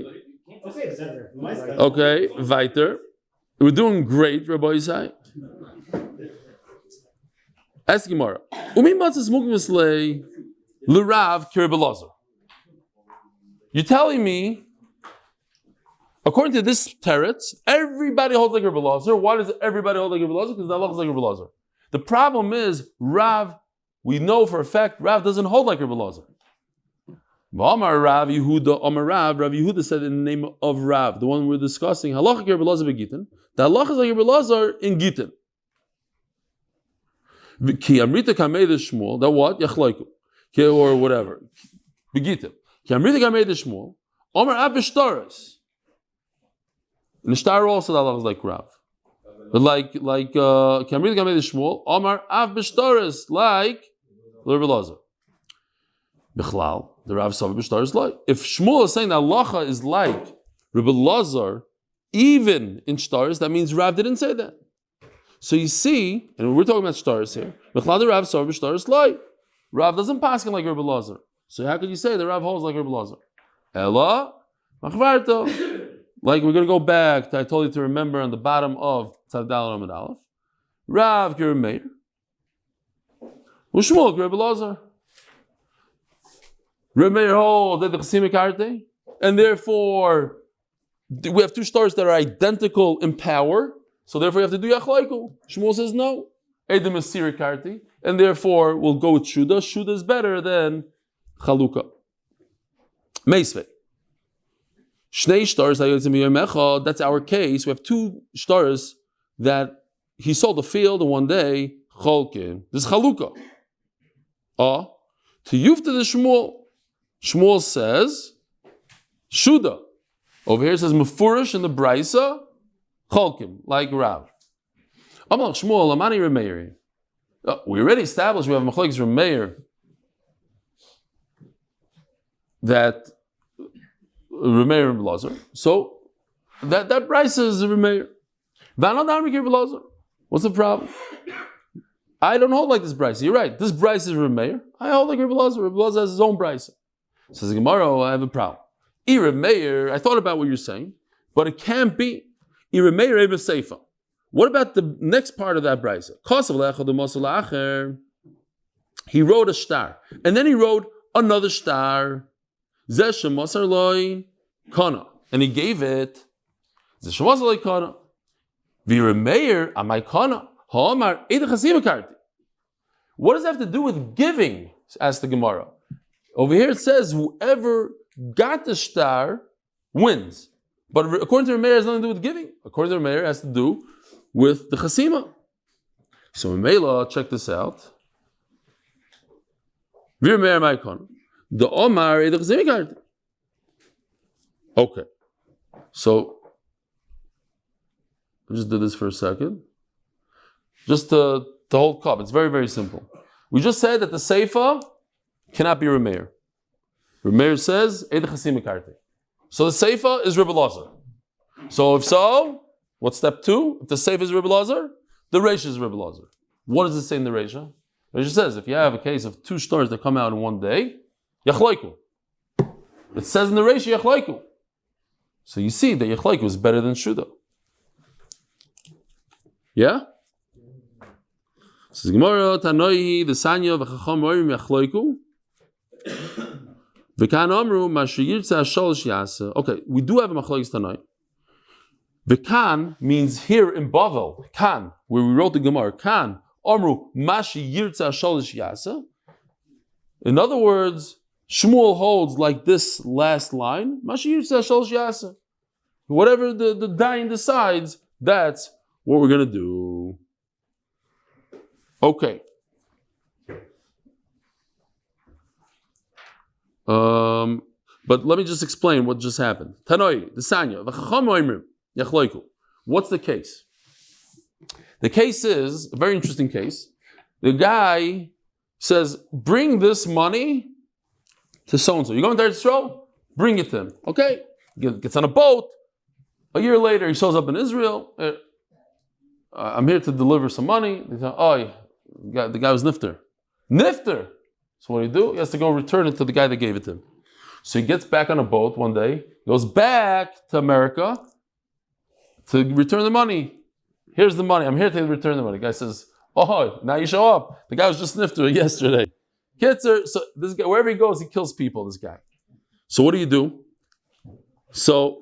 Okay, weiter. We're doing great, Rabbi Yisai. Ask Gemara. Umi matzah smoking v'slei l'rav ki Reb Elazar. You're telling me, according to this teretz, everybody holds like Reb Elazar. Why does everybody hold like Reb Elazar? Because the halacha is like Reb Elazar. The problem is Rav. We know for a fact Rav doesn't hold like Reb Elazar. Amar Rav Yehuda, Amar Rav Yehuda said in the name of Rav, the one we're discussing, halacha ki Reb Elazar begitin. The halacha is like Reb Elazar in Gitin. Ki amrita kamei the Shmuel. That what? Yachloiku. Or whatever. Begitin. Ki amrita kamei the Shmuel. Amar Ab b'shtaros. In the shtar also the halacha is like Rav. But like Ki amrita kamei the Shmuel. Amar Ab b'shtaros like Reb Elazar. Bichlal. The Rav Sava B'shtar is like. If Shmuel is saying that halacha is like Reb Elazar, even in stars, that means Rav didn't say that. So you see, and we're talking about stars here. Bichlal the Rav Sava B'shtar is like. Rav doesn't pass like Reb Elazar. So how could you say the Rav holds like Reb Elazar? Ella machvarto. Like we're going to go back to, I told you to remember on the bottom of Tzadal Amud Aleph. Rav ki Reb Meir. Ushmuel ki Reb Elazar. Reb Meir holds that the Chasima Karte, and therefore we have two stars that are identical in power, so therefore you have to do Yachlaiku. Shmuel says no. Edom is Siri Karte, and therefore we'll go with Shuda. Shuda is better than Chalukah. Meisvei. Shnei stars, that's our case. We have two stars that he sold the field in one day, Cholkin. This is Chalukah. To Yufta the Shmuel. Shmuel says, Shuda. Over here it says Mefurish in the Braisa, Cholkim, like Rav. Amal Shmuel, Amani Remeir. We already established we have Machlekes Remeir that Remeir and Elazar. So that Braisa is Remeir. What's the problem? I don't hold like this Braisa. You're right. This Braisa is Remeir. I hold like Reb Elazar. Reb Elazar has his own Braisa. Says Gemara, I have a problem. Reb Meir, I thought about what you're saying, but it can't be. Reb Meir Reb Seifa. What about the next part of that brisa? He wrote a star, and then he wrote another star. Chana, and he gave it. Chana. Reb Meir amay Chana. What does that have to do with giving? Asked the Gemara. Over here it says whoever got the star wins. But according to Reb Meir, it has nothing to do with giving. According to Reb Meir, it has to do with the chasima. So Mela, check this out. The Omar okay. So I'll just do this for a second. Just to hold cup. It's very, very simple. We just said that the Seifa cannot be Reb Meir. Reb Meir says, Eid Chasim Karte. So the Seifa is Reb Elazar. So if so, What's step 2? If the Seif is Reb Elazar, the Reisha is Reb Elazar. What does it say in the Reisha? The Reisha says, if you have a case of 2 stars that come out in one day, Yachlaiku. It says in the Reisha, Yachlaiku. So you see that Yachlaiku is better than Shuda. Yeah? Says Gemara, Tanoi, the Sanya, V'chacham Orim Yachlaiku. V'kan Amru, Mashu Yirtza Sholosh Yasa. Okay, we do have a Machlokes Tanoi. V'kan means here in Bavel, Kan, where we wrote the Gemara, Kan, Amru, Mashi Yirtza Sholosh Yasa. In other words, Shmuel holds like this last line, Mashi Yirtza Sholosh Yasa. Whatever the Dayan decides, that's what we're going to do. Okay. But let me just explain what just happened. Tanoi, the Sanya, V'chacham Oimrim, Yachlaiku. What's the case? The case is a very interesting case. The guy says, bring this money to so-and-so. You're going to Eretz Yisrael? Bring it to him. Okay. Gets on a boat. A year later, he shows up in Israel. I'm here to deliver some money. They say, oh, the guy was nifter. Nifter! So what do? He has to go return it to the guy that gave it to him. So he gets back on a boat one day, goes back to America to return the money. Here's the money. I'm here to return the money. The guy says, oh, now you show up. The guy was just nifter yesterday. Kitzer, so this guy, wherever he goes, he kills people, this guy. So what do? So,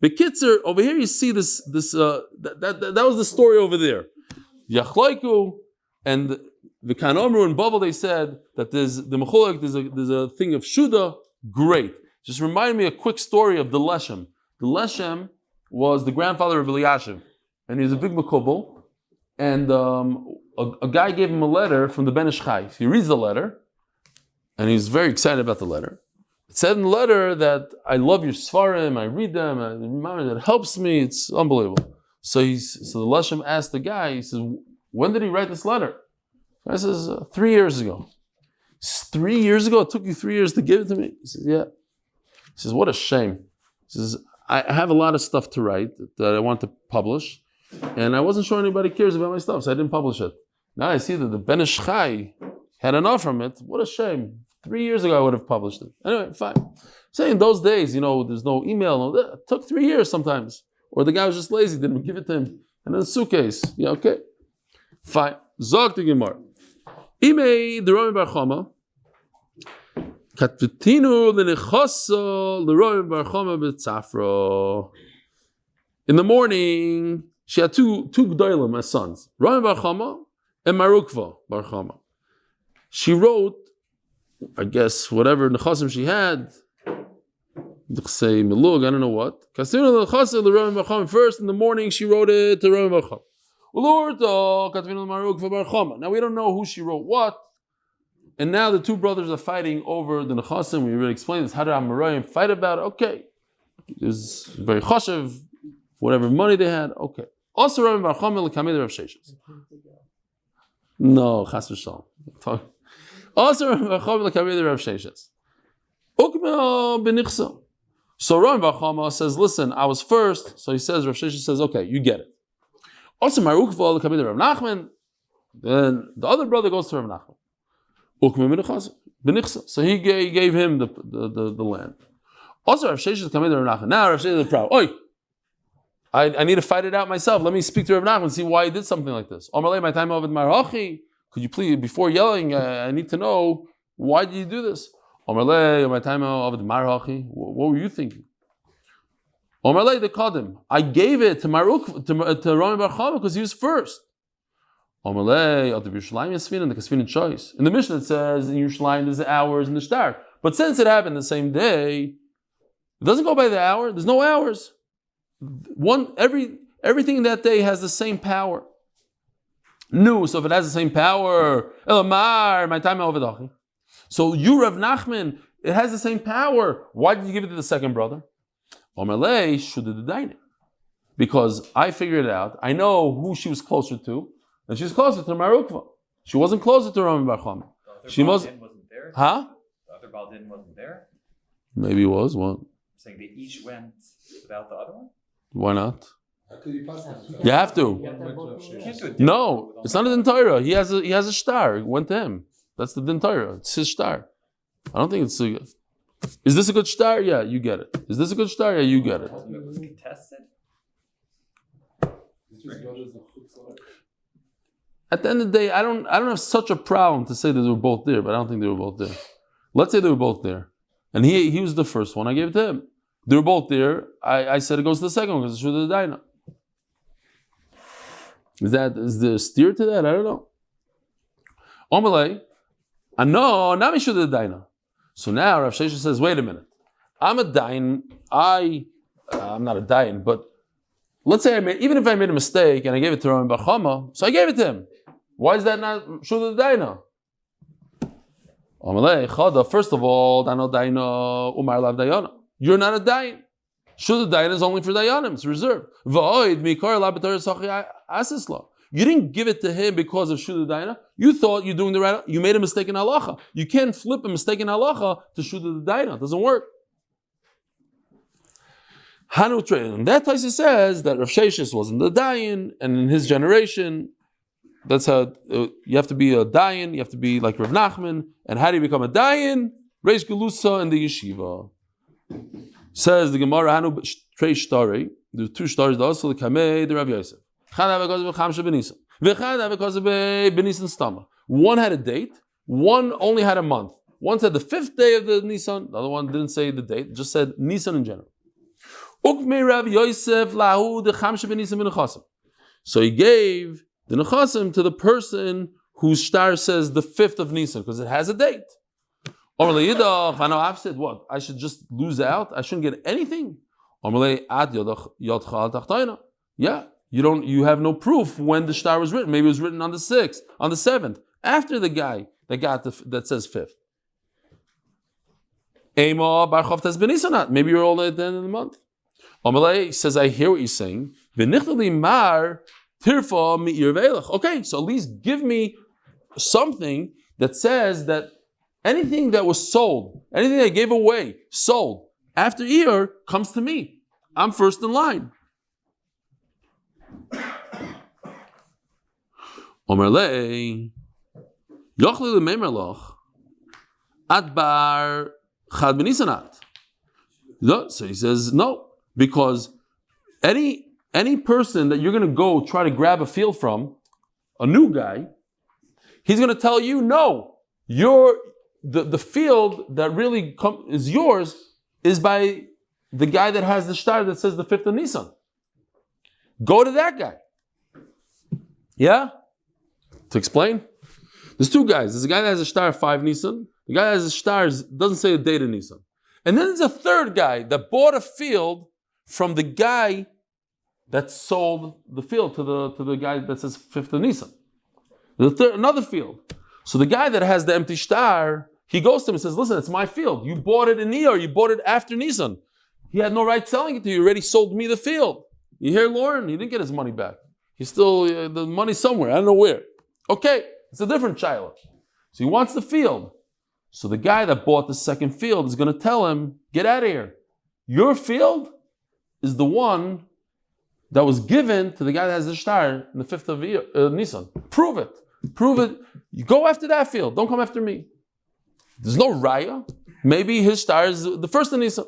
Bekitzer, over here you see this that was the story over there. Yachlaiku and the Kanomru and Bavel, they said that there's a thing of Shuda. Great. Just remind me a quick story of the Leshem. The Leshem was the grandfather of Eliashiv, and he was a big Mekubal, and a guy gave him a letter from the Ben Ish Chai. He reads the letter, and he's very excited about the letter. It said in the letter that I love your Sfarim, I read them, it helps me, it's unbelievable. So the Leshem asked the guy, he says, when did he write this letter? The guy says, 3 years ago. 3 years ago? It took you 3 years to give it to me? He says, yeah. He says, what a shame. He says, I have a lot of stuff to write that I want to publish, and I wasn't sure anybody cares about my stuff, so I didn't publish it. Now I see that the Ben Ish Chai had enough from it. What a shame. 3 years ago I would have published it. Anyway, fine. Say in those days, there's no email. It took 3 years sometimes. Or the guy was just lazy, didn't give it to him. And in a suitcase. Yeah, okay. Fine. Zog to Gemara. Imei the Bar Chama. Katvetinu l'nechoso l'Romi Bar Chama b'tzafro. In the morning, she had two G'daylim as sons. Romi Bar Chama and Marukva Bar Chama. She wrote, I guess, whatever nechasim she had, say milug, I don't know what. First in the morning she wrote it to Romi Bar Chama. Now we don't know who she wrote what, and now the two brothers are fighting over the nechasim. We already explained this. How did Amoraim fight about it? Okay, it was very chashiv, whatever money they had. Okay. Also Romi Bar Chama l'kamei Rav Sheshes. No, chas v'shalom. Also, Rav Sheshes. So Romi Bar Chama says, listen, I was first. So he says, Rav Sheshes says, okay, you get it. Also, Marukva l'kamei Rav Nachman. Then the other brother goes to Rav Nachman. So he gave him the land. Also, Rav Sheshes l'kamei Rav Nachman. Now Rav Sheshes is proud. Oi! I need to fight it out myself. Let me speak to Rav Nachman and see why he did something like this. My time of Marachi. Could you please, before yelling, I need to know, why did you do this? My time of Marachi. What were you thinking? They called him. I gave it to Romi Bar Chama because he was first. In the Mishnah it says in Yerushalayim there's the hours and the shtar. But since it happened the same day, it doesn't go by the hour. There's no hours. Everything that day has the same power. No, so if it has the same power, Elamar, my time over. So you, Rav Nachman, it has the same power. Why did you give it to the second brother? Because I figured it out. I know who she was closer to, and she was closer to Marukva. She wasn't closer to Romi Bar Chama. She wasn't there. Huh? The other Baldin wasn't there. Maybe it was one. Saying they each went without the other one. Why not? You have to. No, it's not a din Torah. He has a star. It went to him. That's the din Torah. It's his star. I don't think it's a... Is this a good star? Yeah, you get it. Is this a good star? Yeah, you get it. At the end of the day, I don't have such a problem to say that they were both there, but I don't think they were both there. Let's say they were both there. And he was the first one. I gave it to him. They were both there. I said it goes to the second one because it's Shudah Daina. Is there a steer to that? I don't know. Omelay, no, Nami Shudah Daina. So now Rav Shesha says, wait a minute. I'm a dayan. I'm not a dayan, but let's say even if I made a mistake and I gave it to Rami Bar Chama, so I gave it to him. Why is that not Shudah Daina? First of all, you're not a dayan. Shudah Daina is only for dayanim. It's reserved. You didn't give it to him because of Shudah Daina. You thought you're doing the right. You made a mistake in halacha. You can't flip a mistake in halacha to Shudah Daina. It doesn't work. Hanu Train. And that Taisa says that Rav Sheshes wasn't the dayan, and in his generation, that's how you have to be a dayan. You have to be like Rav Nachman. And how do you become a dayan? Reish Gelusa in the yeshiva. Says the Gemara Hanu Trei Shtari. There's two stars. Also the Kamei, the Rav Yosef. One had a date, one only had a month. One said the 5th day of the Nisan, the other one didn't say the date, just said Nisan in general. So he gave the Nechasim to the person whose star says the 5th of Nisan, because it has a date. I've said, what? I should just lose out? I shouldn't get anything? Yeah. You have no proof when the star was written. Maybe it was written on the 6th, on the 7th, after the guy that got that says 5th. Maybe you're all at the end of the month. Amalei says, I hear what you're saying. Okay, so at least give me something that says that anything that was sold, anything I gave away, sold, after Iyar comes to me. I'm first in line. Omerlei, Yochli leMeimerloch, Adbar Chad Benisanat. So he says no, because any person that you're going to go try to grab a field from, a new guy, he's going to tell you no. The field that really is yours is by the guy that has the star that says the 5th of Nisan. Go to that guy. Yeah? To explain, there's two guys. There's a guy that has a star 5 Nisan. The guy that has a star doesn't say the date of Nisan. And then there's a third guy that bought a field from the guy that sold the field to the guy that says 5th of Nisan. Another field. So the guy that has the empty star, he goes to him and says, listen, it's my field. You bought it in Iyar. You bought it after Nisan. He had no right selling it to you. You already sold me the field. You hear, Lauren? He didn't get his money back. He's still, the money's somewhere. I don't know where. Okay, it's a different child. So he wants the field. So the guy that bought the second field is going to tell him, get out of here. Your field is the one that was given to the guy that has the star in the 5th of Nisan. Prove it. Prove it. You go after that field. Don't come after me. There's no raya. Maybe his star is the 1st of Nisan.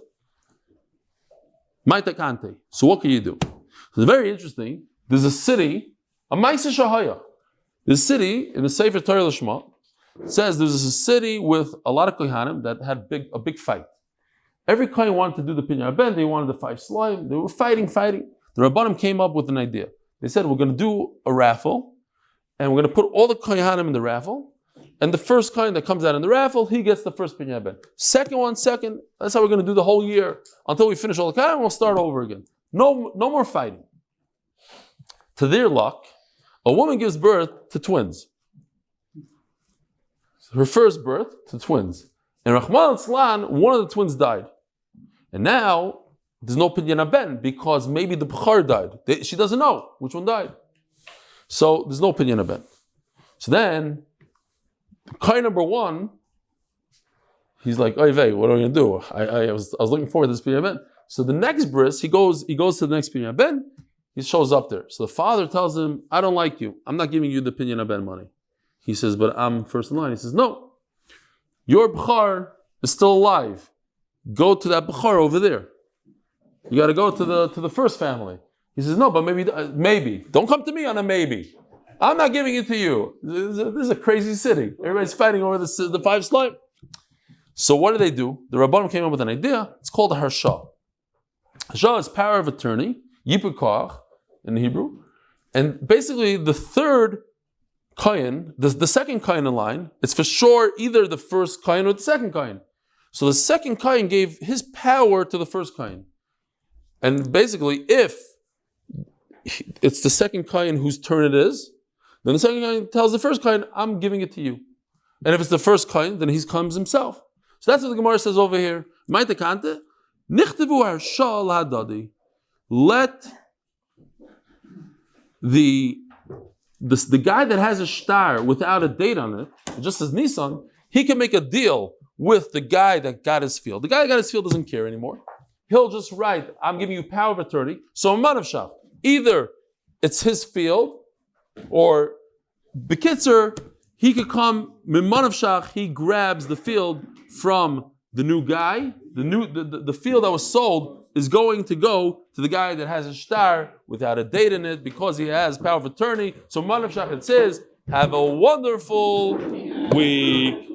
Maita Kante. So what can you do? So it's very interesting. There's a city, a Maisa Shahaya. This city in the Sefer Torah Lishma says there's a city with a lot of kohanim that had a big fight. Every kohen wanted to do the Pinyan Ben. They wanted the 5 slime. They were fighting. The Rabbanim came up with an idea. They said, we're going to do a raffle, and we're going to put all the kohanim in the raffle, and the first kohen that comes out in the raffle, he gets the first Pinyan Ben. Second. That's how we're going to do the whole year. Until we finish all the kohanim, we'll start over again. No more fighting. To their luck, a woman gives birth to twins. Her first birth to twins. And Rahman al-Slan, one of the twins died. And now, there's no Pinyan Ben because maybe the B'char died. She doesn't know which one died. So, there's no Pinyan Ben. So then, Kai number 1, He's like, "Oy vey, what are we gonna do? I was looking forward to this Pnei Ben." So the next bris, he goes to the next Pnei Ben. He shows up there. So the father tells him, "I don't like you. I'm not giving you the Pnei Ben money." He says, "But I'm first in line." He says, "No, your b'char is still alive. Go to that b'char over there. You got to go to the first family." He says, "No, but maybe. Don't come to me on a maybe. I'm not giving it to you. This is a crazy city. Everybody's fighting over the 5 slime." So what do? The Rabbanim came up with an idea. It's called a harsha. Harsha is power of attorney, yipur koach in Hebrew, and basically the third kohen, the second kohen in line, it's for sure either the first kohen or the second kohen. So the second kohen gave his power to the first kohen, and basically if it's the second kohen whose turn it is, then the second kohen tells the first kohen, "I'm giving it to you," and if it's the first kohen, then he comes himself. So that's what the Gemara says over here. Let the guy that has a star without a date on it, just as Nissan, he can make a deal with the guy that got his field. The guy that got his field doesn't care anymore. He'll just write, "I'm giving you power of attorney." So a manavshach, either it's his field, or Bekitzer, he could come, Mimanavshach, he grabs the field from the new guy. The field that was sold is going to go to the guy that has a star without a date in it because he has power of attorney. So Manavshach, it says, have a wonderful week.